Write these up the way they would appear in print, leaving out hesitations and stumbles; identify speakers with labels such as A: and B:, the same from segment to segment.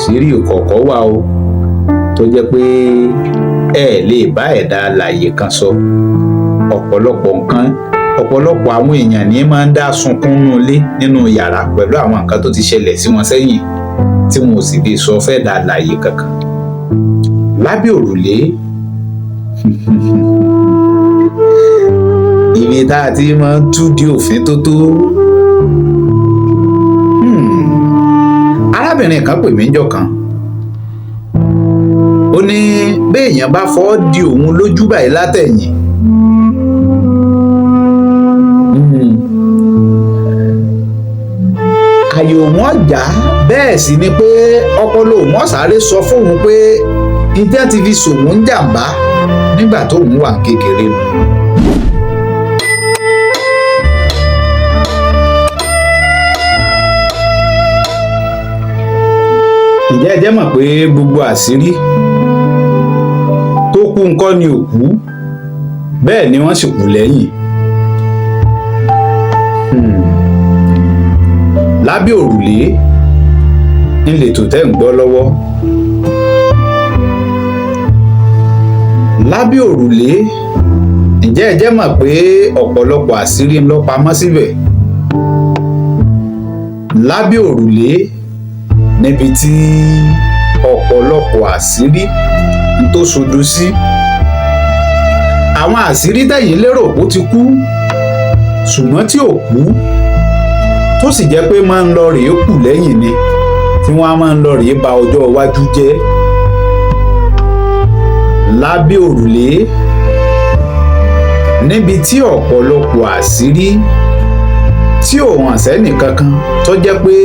A: àṣírí ìkọ̀kọ̀ wà o tó jẹ́ pé ẹ lè bá ẹ̀dá alààyè kan sọ. Ọ̀pọ̀lọpọ̀ àwọn èèyàn ní máa ń dá sunkún nínú yàrá pẹ̀lú àwọn nǹkan tó ti ṣẹlẹ̀ sí wọn sẹ́yìn tí wọn ò sì lè sọ fẹ́dá alààyè kankan. Lábẹ́ òrùlé ibi tá a ti máa ń túdí òfin tó. Arábìnrin kan pè mí níjọ́ kan, ó ní béèyàn bá fọ́ di òun lójú báyìí látẹ̀yìn, àyè òun ọ̀já, bẹ́ẹ̀ sì ni pé ọpọlọ òun ọ̀sáré sọ fóun pé ìjẹ́ ti fi sòun ń jàǹbá nígbà tóun wà kékeré nù. Ǹjẹ́ ẹ jẹ́ mọ̀ pé gbogbo àṣírí tó kú ńkọ́ ni òkú, bẹ́ẹ̀ ni wọ́n sì kú lẹ́yìn. Lábẹ́ òrùlé ńlẹ̀tò tẹ́ ń gbọ́ lọ́wọ́. Lábẹ́ òrùlé, ǹjẹ́ ẹ jẹ́ mọ̀ pé ọ̀pọ̀lọpọ̀ àṣírí ń lọ pamọ́ síbẹ̀. Lábẹ́ òrùlé níbi tí ọ̀pọ̀lọpọ̀ àṣírí ń tó sodo sí. Àwọn àṣírí tẹ̀yin lérò kó ti kú ṣùgbọ́n tí ò kú, tó sì jẹ́ pé máa ń lọ rèé kù lẹ́yìn ni, tí wọ́n á máa ń lọ rèé ba ọjọ́ iwájú jẹ́. Lábẹ́ òrùlé níbi tí ọ̀pọ̀lọpọ̀ àṣírí tí ò hàn sẹ́nì kankan tó jẹ́ pé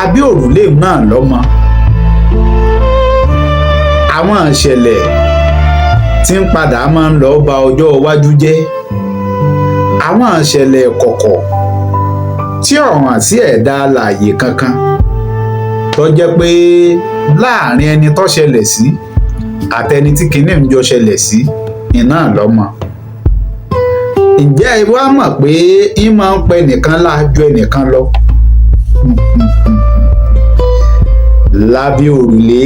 A: abẹ́ òrùlé náà lọ́mọ. Àwọn ìṣẹ̀lẹ̀ tí ń padà máa ń lọ ba ọjọ́ iwájú jẹ́. Àwọn ìṣẹ̀lẹ̀ kọ̀kọ̀ tí ò hàn sí ẹ̀dá alààyè kankan tó jẹ́ pé láàrin ẹni tó ṣẹlẹ̀ sí àtẹni tí kinní ń jọ ṣẹlẹ̀ sí iná lọ́mọ. Ǹjẹ́ ẹ wá mọ̀ pé ń máa ń pẹ́ nìkan láàjú ẹnìkan lọ? Lábẹ́ òrùlé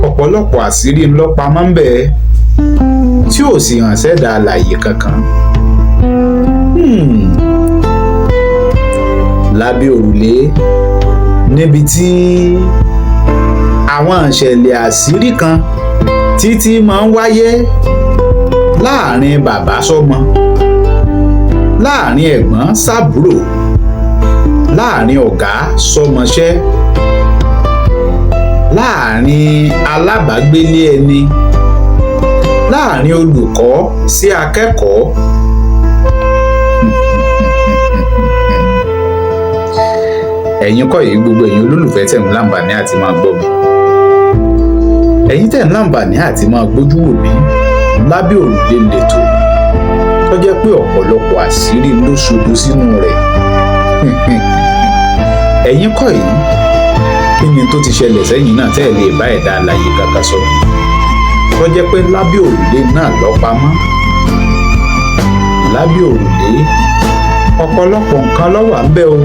A: ọ̀pọ̀lọpọ̀ àṣírí ń lọ pamọ́ ń bẹ tí ò sì hàn sẹ́dá alààyè kankan. Lábẹ́ òrùlé níbi tí àwọn ìṣẹ̀lẹ̀ àṣírí kan títí máa ń wáyé láàrin bàbá sọ́mọ, láàrin ẹ̀gbọ́n sábúrò, láàrin ọ̀gá sọ́mọṣẹ́, láàrin alábàágbélé ẹni, láàrin olùkọ́ sí akẹ́kọ̀ọ́. Ẹ̀yin kọ́ yìí gbogbo ẹ̀yin olólùfẹ́ tẹ̀ ń láǹfààní àti máa gbọ́ mi. Ẹ̀yin tẹ̀ ń láǹfààní àti máa gbójú wò mí. Lábẹ́ òrùlé lẹ́tọ̀ tó jẹ́ pé ọ̀pọ̀lọpọ̀ àṣírí ló ṣodo sínú rẹ̀. Ẹ̀yin kọ́ yìí, kí ni tó ti ṣẹlẹ̀ sẹ́yìn náà tẹ́ ẹ lè bá ẹ̀dá alààyè kankan sọ? Tó jẹ́ pé lábẹ́ òrùlé náà lọ pamọ́. Lábẹ́ òrùlé ọ̀pọ̀lọpọ̀ nǹkan ló wà ńbẹ̀ o.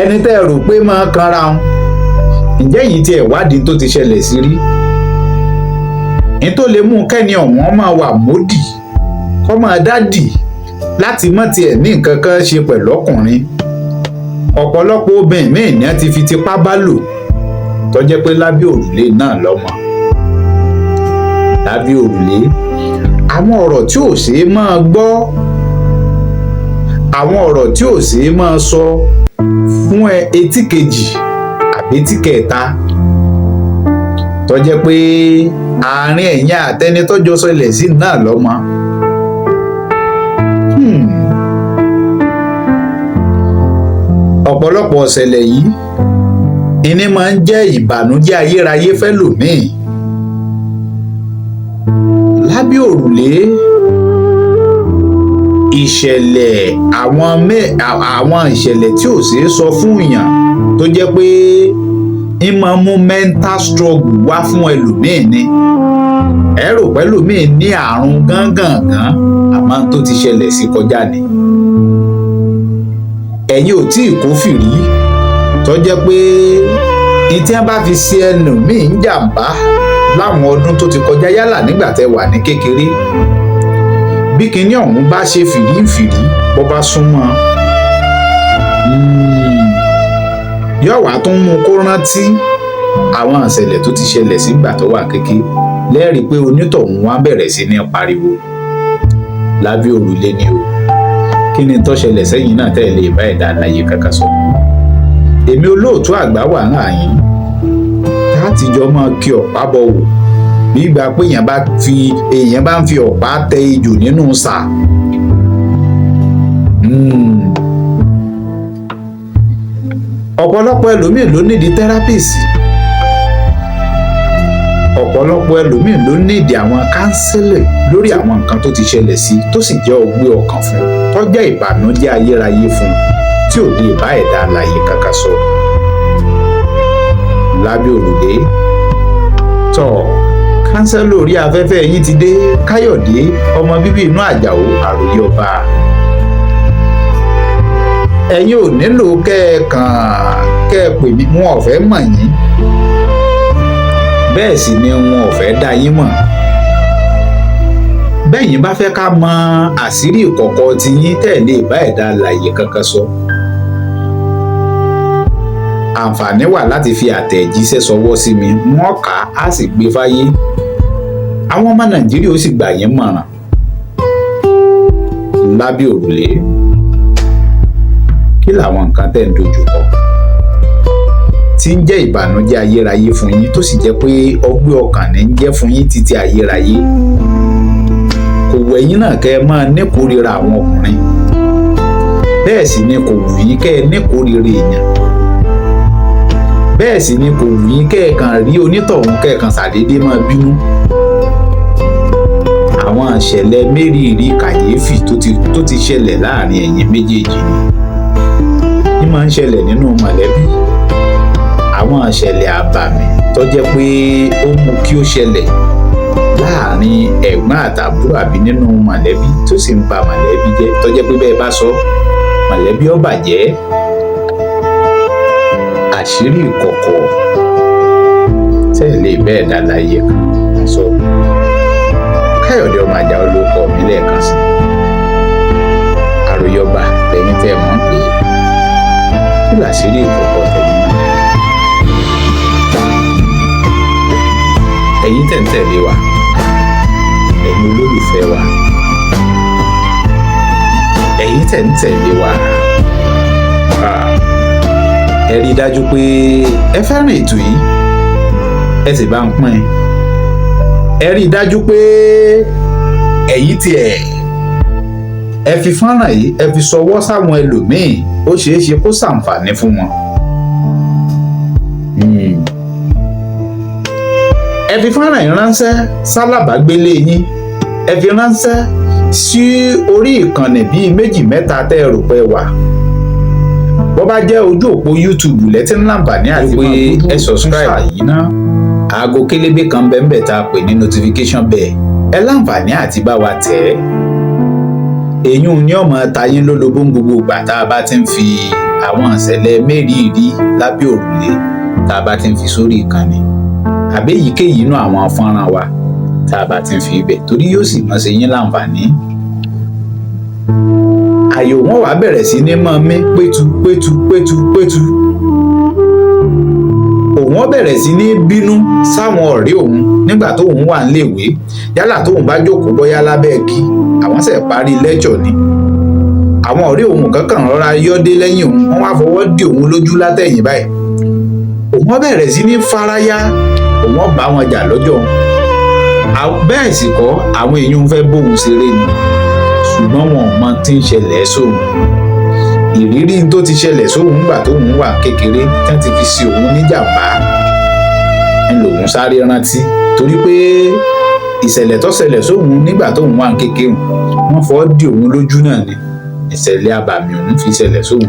A: Ẹni tẹ́ ẹ rò pé máa kanra wọn, ǹjẹ́ yìí tí ẹ wádìí tó ti ṣẹlẹ̀ sí rí? Ní tó lè mú kẹ́ni ọ̀wọ́n máa wà módì kọ́ máa dádì láti mọ́ tiẹ̀ ní nǹkan kan ṣe pẹ̀lú ọkùnrin. Ọ̀pọ̀lọpọ̀ obìnrin míì ní a ti fi tipá bá lò tó jẹ́ pé lábẹ́ òrùlé náà lọ́mọ. Lábẹ́ òrùlé àwọn ọ̀rọ̀ tí ò ṣeé máa gbọ́, àwọn ọ̀rọ̀ tí ò ṣeé máa sọ fún etí kejì àbí etí kẹta tó jẹ́ pé àárín ẹ̀yin àtẹni tọ́jọ́ ṣẹlẹ̀ sí náà lọ́mọ. Ọ̀pọ̀lọpọ̀ ọ̀ṣẹ̀lẹ̀ yìí ìní máa ń jẹ́ ìbànújẹ́ ayérayé fẹ́lòmíì. Lábẹ́ òrùlé ìṣẹ̀lẹ̀ àwọn ìṣẹ̀lẹ̀ tí ò ṣeé sọ fún èèyàn tó jẹ́ pé ń máa mú mental struggle wá fún ẹlòmíì ni. Ẹ rò pé ẹlòmíì ní àrùn gángangan àmọ́ tó ti ṣẹlẹ̀ sí kọjá ni. ẹ̀yin ò tí ì kófìrí tó jẹ́ pé ní tí wọ́n bá fi ṣe ẹlòmíì ń jàǹbá láwọn ọdún tó ti kọjá yálà nígbà tẹ́ wà ní kékeré bí kinní ọ̀hún bá ṣe fìrífìrí bó bá súnmọ́ yóò wá tún mú kó rántí àwọn ìṣẹ̀lẹ̀ tó ti ṣẹlẹ̀ sígbà tó wà kékeré lẹ́rìí pé onítọ̀hún wá bẹ̀rẹ̀ sí ní pariwo lábẹ́ òrùlé ni o kí ni tó ṣẹlẹ̀ sẹ́yìn náà tẹ́ lè bá ẹ̀dá alààyè kankan sọ. èmi olóòtú àgbà wà náà yín láti jọ máa kí ọ̀pá bọ̀ wò bí ìgbà pé èèyàn bá ń fi ọ̀pá tẹ ejò nínú sà. ọ̀pọ̀lọpọ̀ ẹlòmíì ló nídìí tẹ́rápìsì ọ̀pọ̀lọpọ̀ ẹlòmíì ló nídìí àwọn kánsílẹ̀ lórí àwọn nǹkan tó ti ṣẹlẹ̀ sí tó sì jẹ́ ọgbẹ́ ọkàn fún tó jẹ́ ìbànújẹ́ ayérayé fún tí ò lè bá ẹ̀dá alààyè kankan sọ. lábẹ́ òrùlé tọ̀ kánsẹ́lọ̀ orí afẹ́fẹ́ yín ti dé káyọ̀dé ọmọ bíbí inú àjàó àròyé ọba. ẹ̀yin ò nílò kẹ́ẹ̀pè mí wọn ò fẹ́ mọ̀ yín bẹ́ẹ̀ sì ni wọn ò fẹ́ dá yín mọ̀. bẹ́yìn bá fẹ́ ká mọ àṣírí ìkọ̀kọ̀ ti yín tẹ̀lé bá ẹ̀dá alààyè kankan sọ. àǹfààní wà láti fi àtẹ̀jíṣẹ́ ṣọwọ́ sí mi wọ́n kà á sì gbé fáyé. àwọn ọmọ nàìjíríà ó sì gbà yín mọ̀ràn. lábẹ́ òrùlé kí làwọn nǹkan tẹ̀ ń dojú kọ tí ń jẹ́ ìbànújẹ́ ayérayé fún yín tó sì jẹ́ pé ọgbẹ́ ọkàn ní ń jẹ́ fún yín títí ayérayé. kò wù ẹ̀yin náà kẹ́ ẹ máa níkórìíra àwọn ọkùnrin bẹ́ẹ̀ sì ni kò wù yín kẹ́ ẹ níkórìíra èèyàn bẹ́ẹ̀ sì ni kò wù yín kẹ́ ẹ kàn rí onítọ̀hún kẹ́ ẹ kàn ṣàdédé máa bínú. àwọn ìṣẹ̀lẹ̀ mérìírí kàyéfì tó ti ṣẹlẹ̀ láàrin ẹ̀yin méjèèjì ni máa ń ṣẹlẹ̀ nínú mọ̀lẹ́bí. àwọn ìṣẹ̀lẹ̀ àbàmì tó jẹ́ pé ó mú kí ó ṣẹlẹ̀ láàrin ẹ̀gbọ́n àtàbúrò àbí nínú mọ̀lẹ́bí tó sì ń ba mọ̀lẹ́bí jẹ́ tó jẹ́ pé bẹ́ẹ̀ bá sọ mọ̀lẹ́bí ó bàjẹ́. àṣírí ìkọ̀kọ̀ tẹ̀lé bẹ́ẹ̀ dáláyé kan sọ. káyọ̀dé ọmọ àjàó ló kọ mí lẹ́ẹ̀kan sí àròyé ọba lẹ́yìn tẹ́ ẹ̀ mọ̀ pé kí làṣírí ìkọ̀kọ̀ tẹ̀lé náà. ẹ̀yin tẹ̀ ń tẹ̀lé wa ẹ̀yin olólùfẹ́ wa ẹ̀yin tẹ̀ ń tẹ̀lé wa ẹ rí i dájú pé ẹ fẹ́ràn ètò yìí ẹ sì bá ń pín in ẹ rí i dájú pé ẹ̀yin tiẹ̀ ẹ fi fọ́nrán yìí ẹ fi ṣọwọ́ sáwọn ẹlòmíín ó ṣeé ṣe kó ṣàǹfààní fún wọn. ẹ fi fọ́nrán yìí ránṣẹ́ sálábàágbélé yín ẹ fi ránṣẹ́ sí orí ìkànnì bíi méjì mẹ́ta tẹ́ ẹ rò pé wà. bó bá jẹ́ ojú òpó YouTube lẹ́tí ń láǹfààní àti pé ẹ subscribe yìí ná aago kélébé kan bẹ́ẹ̀ tá a pè ní notification bell ẹ láǹfààní àti bá wa tẹ̀ ẹ́. èyún ní ọmọ tayín lólobó ń gbogbo ìgbà tá a bá ti ń fi àwọn ìṣẹ̀lẹ̀ mérìírí lábẹ́ òrùlé tá a bá ti ń fi sórí ìkànnì àbí èyíkéyìí inú àwọn fọ́nrán wa tá a bá ti ń fi ibẹ̀ torí yóò sì mọ̀ ṣe yín láǹfààní. àyò wọn wàá bẹ̀rẹ̀ sí ní mọ́ mí pétu. òun bẹ̀rẹ̀ sí ní bínú sáwọn ọ̀rẹ́ òun nígbà tóun wà níléèwé yálà tóun bá jókòó bóyá lábẹ́ kí àwọn ṣe parí lẹ́jọ̀ ni. àwọn ọ̀rẹ́ òun kankan rọra yọ́dé lẹ́yìn òun wọ́n wá fọwọ́ dí òun lójú látẹ̀yìn báyìí. òun bẹ̀rẹ̀ sí ní faraya òun bá wọn jà lọ́jọ́ bẹ́ẹ̀ sì kọ́ àwọn èèyàn fẹ́ bóun ṣeré ni ṣùgbọ́n wọn ò mọ tí ń ṣẹlẹ̀ sóun. ìrírí tó ti ṣẹlẹ̀ sóun nígbà tóun wà kékeré tí wọ́n ti fi ṣe òun níjàmbá ń lòun sáré rántí torí pé ìṣẹ̀lẹ̀ tó ṣẹlẹ̀ sóun nígbà tóun wà kékeré wọ́n fọ́ dí òun lójú náà ni ìṣẹ̀lẹ̀ àbàmì òun fi ṣẹlẹ̀ sóun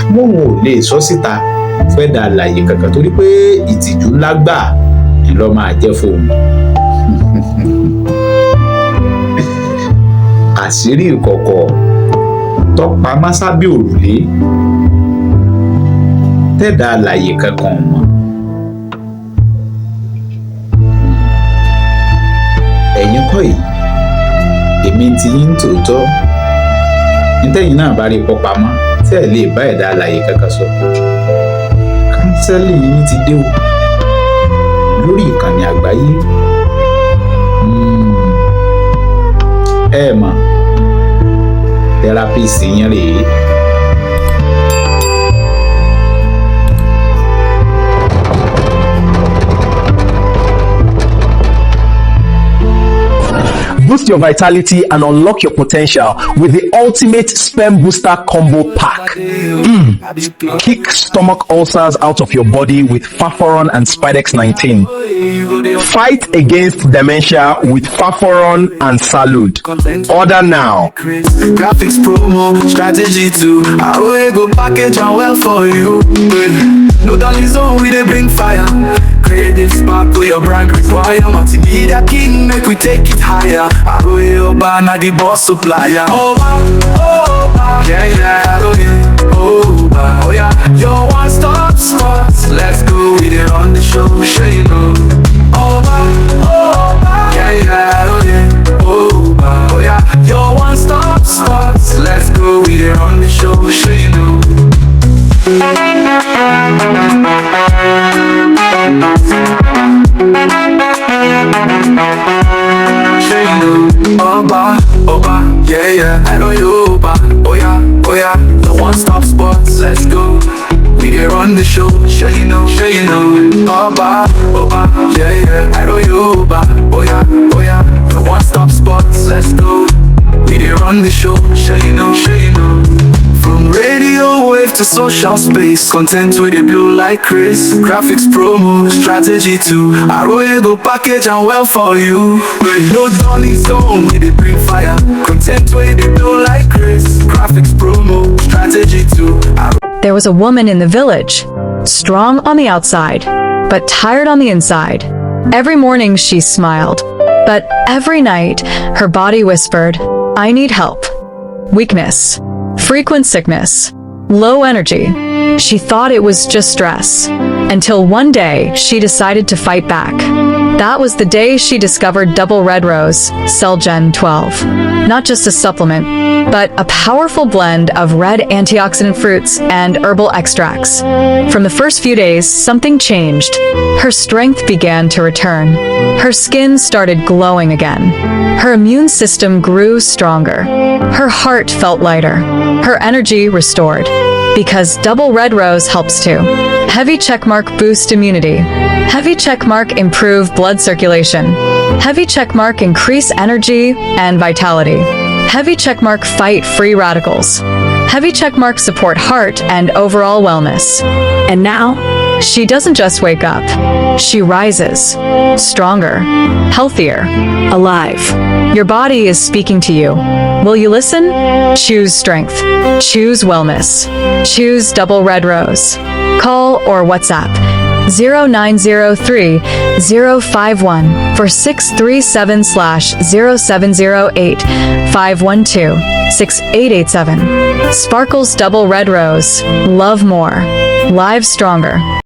A: àmọ́ òun ò lè sọ síta fẹ́ dá àlàyé kankan torí pé ìtìjú ńlá gbà ni ló máa jẹ́ fóun. àṣírí ìkọ̀kọ̀ tó pamọ́ sábẹ́ òrùlé tẹ́dà alààyè kankan mọ̀. ẹ̀yin kọ́ yìí èmi ti yín tòótọ́ nítẹ̀yìn náà bá rí pọpamọ́ tí ẹ̀ lè bá ẹ̀dá alààyè kankan sọ. kánsẹ́lì yín ti dé o lórí ìkànnì àgbáyé. ẹ mọ̀ therapist yín rèé.
B: Boost your vitality and unlock your potential with the ultimate sperm booster combo pack. Kick stomach ulcers out of your body with Faforon and Spidex 19. Fight against dementia with Faforon and Salud. Order now.
C: Graphics promo strategy too. I will go package and well for you. No dolly zone, we they bring fire. Creative spark to your brand require. Multimedia king, make we take it higher. I go your banner, the boss supplier. Oh yeah, yeah, oh yeah, oh yeah. Your one-stop spot. Let's go with it on the show, sure you know. Oh yeah, yeah, oh yeah, oh yeah. Your one-stop spot. Let's go with it on the show, sure you know. Oba, yeah, yeah, I know you, Oba. Oh yeah, the one-stop spot, let's go. We there on the show, sure you know. Oba, yeah, yeah, I know you, Oba. Oh yeah, the one-stop spot, let's go. We there on the show, sure you know. From radio wave to social space, content with the blue like Chris. Graphics promo, strategy too. I go package and well for you. No dolly zone, with the bring fire. Content with the blue like Chris. Graphics promo, strategy too.
D: There was a woman in the village, strong on the outside, but tired on the inside. Every morning she smiled, but every night her body whispered, "I need help." Weakness, frequent sickness, low energy. She thought it was just stress, until one day she decided to fight back. That was the day she discovered Double Red Rose, Celgen 12. Not just a supplement, but a powerful blend of red antioxidant fruits and herbal extracts. From the first few days, something changed. Her strength began to return. Her skin started glowing again. Her immune system grew stronger. Her heart felt lighter. Her energy restored. Because Double Red Rose helps too. Heavy checkmark boost immunity. Heavy checkmark improve blood circulation. Heavy checkmark increase energy and vitality. Heavy checkmark fight free radicals. Heavy checkmark support heart and overall wellness. And now, she doesn't just wake up. She rises, stronger, healthier, alive. Your body is speaking to you. Will you listen? Choose strength. Choose wellness. Choose Double Red Rose. Call or WhatsApp 0903 051 4637/0708 512 6887. Sparkles Double Red Rose. Love more. Live stronger.